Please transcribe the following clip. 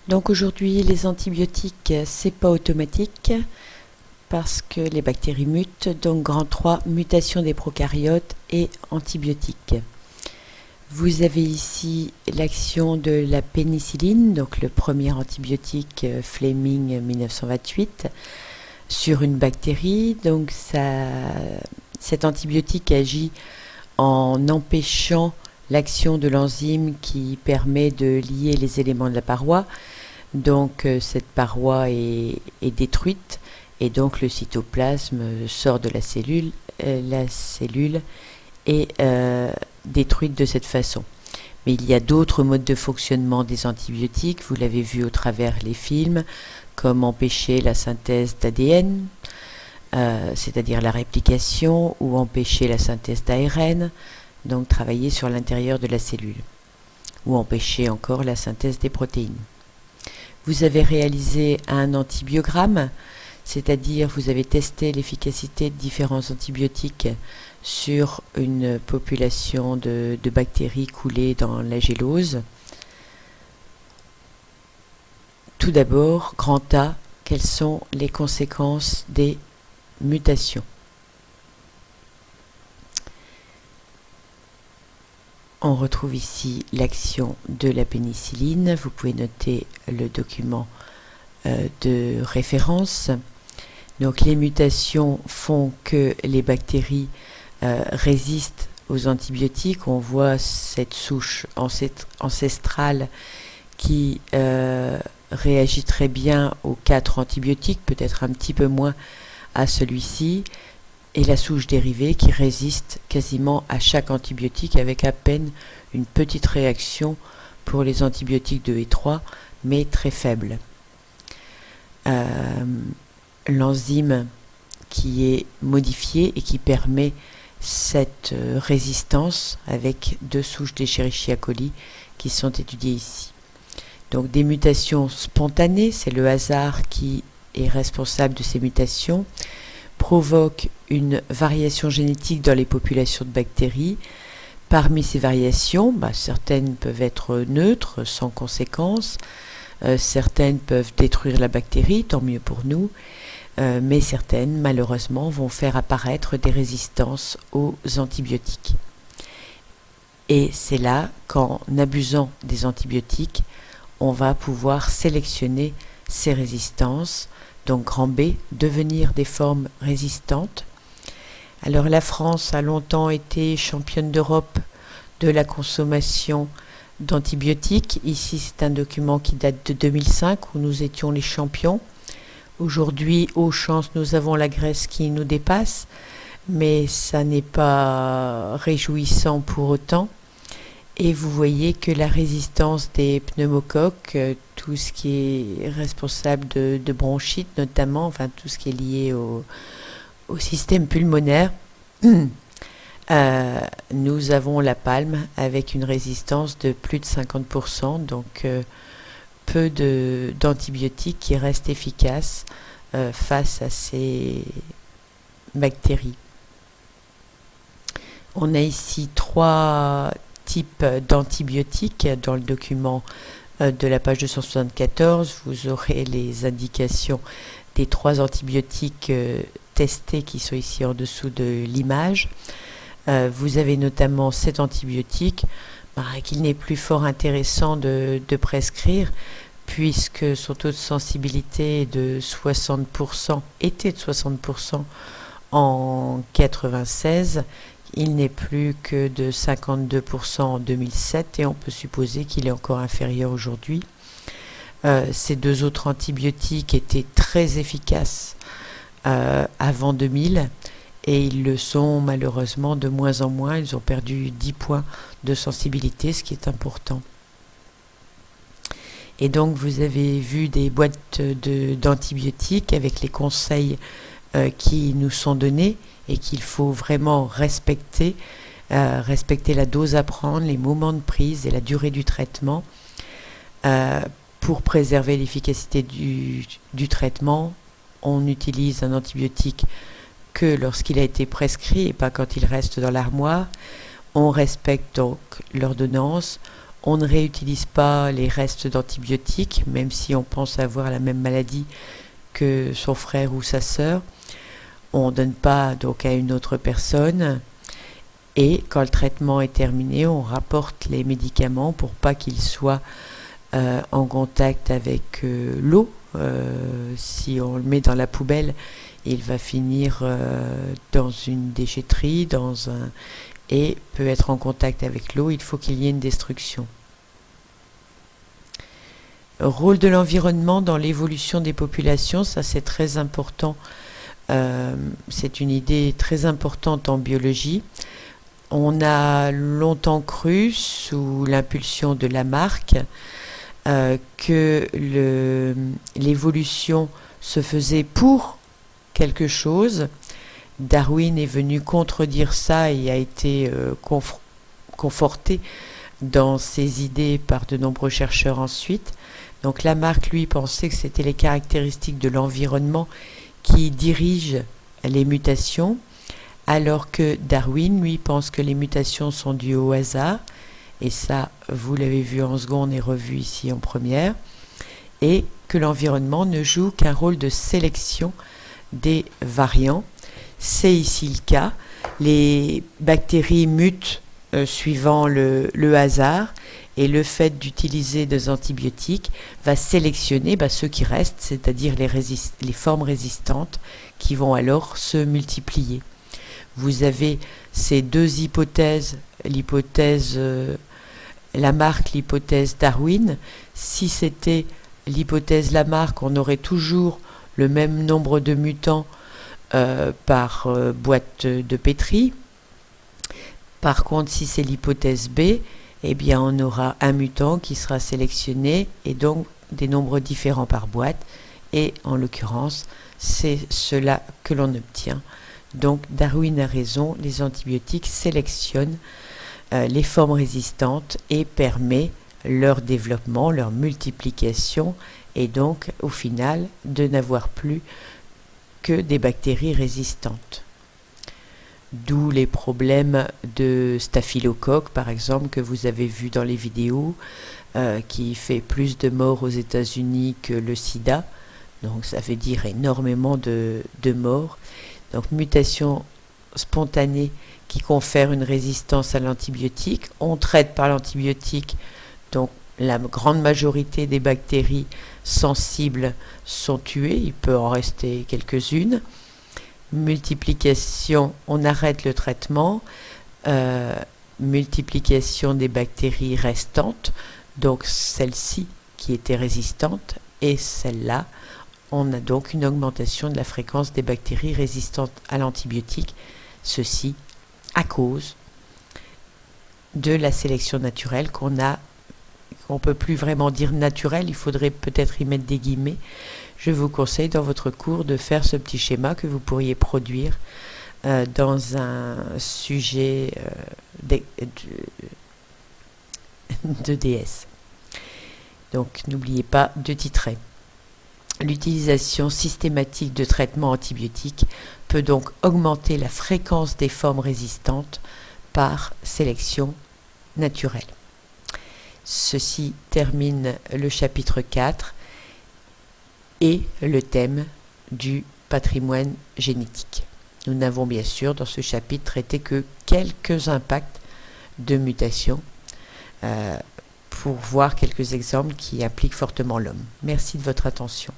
Donc aujourd'hui, les antibiotiques, c'est pas automatique parce que les bactéries mutent. Donc grand 3, mutation des prokaryotes et antibiotiques. Vous avez ici l'action de la pénicilline, donc le premier antibiotique Fleming 1928, sur une bactérie. Donc cet antibiotique agit en empêchant l'action de l'enzyme qui permet de lier les éléments de la paroi. Donc cette paroi est détruite et donc le cytoplasme sort de la cellule est détruite de cette façon. Mais il y a d'autres modes de fonctionnement des antibiotiques, vous l'avez vu au travers les films, comme empêcher la synthèse d'ADN, c'est-à-dire la réplication, ou empêcher la synthèse d'ARN, donc travailler sur l'intérieur de la cellule, ou empêcher encore la synthèse des protéines. Vous avez réalisé un antibiogramme, c'est-à-dire vous avez testé l'efficacité de différents antibiotiques sur une population de bactéries coulées dans la gélose. Tout d'abord, grand A, quelles sont les conséquences des mutations? On retrouve ici l'action de la pénicilline. Vous pouvez noter le document de référence. Donc les mutations font que les bactéries résistent aux antibiotiques. On voit cette souche ancestrale qui réagit très bien aux 4 antibiotiques, peut-être un petit peu moins à celui-ci, et la souche dérivée qui résiste quasiment à chaque antibiotique avec à peine une petite réaction pour les antibiotiques 2 et 3, mais très faible. L'enzyme qui est modifiée et qui permet cette résistance avec 2 souches d'Escherichia coli qui sont étudiées ici. Donc des mutations spontanées, c'est le hasard qui est responsable de ces mutations, provoquent une variation génétique dans les populations de bactéries. Parmi ces variations, certaines peuvent être neutres, sans conséquence, certaines peuvent détruire la bactérie, tant mieux pour nous, mais certaines, malheureusement, vont faire apparaître des résistances aux antibiotiques. Et c'est là qu'en abusant des antibiotiques, on va pouvoir sélectionner ces résistances, donc grand B, devenir des formes résistantes. Alors la France a longtemps été championne d'Europe de la consommation d'antibiotiques. Ici, c'est un document qui date de 2005 où nous étions les champions. Aujourd'hui, aux chances, nous avons la Grèce qui nous dépasse, mais ça n'est pas réjouissant pour autant. Et vous voyez que la résistance des pneumocoques, tout ce qui est responsable de bronchite notamment, enfin tout ce qui est lié au système pulmonaire, nous avons la palme avec une résistance de plus de 50%, donc peu d'antibiotiques qui restent efficaces face à ces bactéries. On a ici 3 types d'antibiotiques dans le document de la page 274. Vous aurez les indications des 3 antibiotiques testés qui sont ici en dessous de l'image. Vous avez notamment cet antibiotique qu'il n'est plus fort intéressant de prescrire puisque son taux de sensibilité est de 60%, était de 60% en 96. Il n'est plus que de 52% en 2007 et on peut supposer qu'il est encore inférieur aujourd'hui. Ces 2 autres antibiotiques étaient très efficaces avant 2000 et ils le sont malheureusement de moins en moins. Ils ont perdu 10 points de sensibilité, ce qui est important. Et donc vous avez vu des boîtes d'antibiotiques avec les conseils qui nous sont donnés et qu'il faut vraiment respecter la dose à prendre, les moments de prise et la durée du traitement. Pour préserver l'efficacité du traitement, on utilise un antibiotique que lorsqu'il a été prescrit et pas quand il reste dans l'armoire. On respecte donc l'ordonnance, On ne réutilise pas les restes d'antibiotiques, même si on pense avoir la même maladie que son frère ou sa sœur. On ne donne pas donc à une autre personne. Et quand le traitement est terminé, on rapporte les médicaments pour pas qu'ils soient en contact avec l'eau. Si on le met dans la poubelle, il va finir dans une déchetterie, et peut être en contact avec l'eau. Il faut qu'il y ait une destruction. Rôle de l'environnement dans l'évolution des populations, ça c'est très important. C'est une idée très importante en biologie. On a longtemps cru, sous l'impulsion de Lamarck, que l'évolution se faisait pour quelque chose. Darwin est venu contredire ça et a été conforté dans ses idées par de nombreux chercheurs ensuite. Donc Lamarck, lui, pensait que c'était les caractéristiques de l'environnement qui dirigent les mutations, alors que Darwin, lui, pense que les mutations sont dues au hasard, et ça, vous l'avez vu en seconde et revu ici en première, et que l'environnement ne joue qu'un rôle de sélection des variants. C'est ici le cas. Les bactéries mutent suivant le hasard, et le fait d'utiliser des antibiotiques va sélectionner ceux qui restent, c'est-à-dire les formes résistantes qui vont alors se multiplier. Vous avez ces deux hypothèses, l'hypothèse Lamarck, l'hypothèse Darwin. Si c'était l'hypothèse Lamarck, on aurait toujours le même nombre de mutants par boîte de pétri. Par contre, si c'est l'hypothèse B, eh bien on aura un mutant qui sera sélectionné et donc des nombres différents par boîte. Et en l'occurrence, c'est cela que l'on obtient. Donc Darwin a raison, les antibiotiques sélectionnent les formes résistantes et permet leur développement, leur multiplication et donc au final de n'avoir plus que des bactéries résistantes. D'où les problèmes de staphylocoque par exemple que vous avez vu dans les vidéos qui fait plus de morts aux États-Unis que le sida. Donc ça veut dire énormément de morts. Donc mutation spontanée qui confère une résistance à l'antibiotique. On traite par l'antibiotique, donc la grande majorité des bactéries sensibles sont tuées, il peut en rester quelques-unes. Multiplication, on arrête le traitement. Multiplication des bactéries restantes, donc celle-ci qui était résistante et celle-là. On a donc une augmentation de la fréquence des bactéries résistantes à l'antibiotique, ceci à cause de la sélection naturelle qu'on ne peut plus vraiment dire naturelle, il faudrait peut-être y mettre des guillemets. Je vous conseille dans votre cours de faire ce petit schéma que vous pourriez produire dans un sujet de DS. Donc n'oubliez pas de titrer. L'utilisation systématique de traitements antibiotiques peut donc augmenter la fréquence des formes résistantes par sélection naturelle. Ceci termine le chapitre 4 et le thème du patrimoine génétique. Nous n'avons bien sûr dans ce chapitre traité que quelques impacts de mutation pour voir quelques exemples qui impliquent fortement l'homme. Merci de votre attention.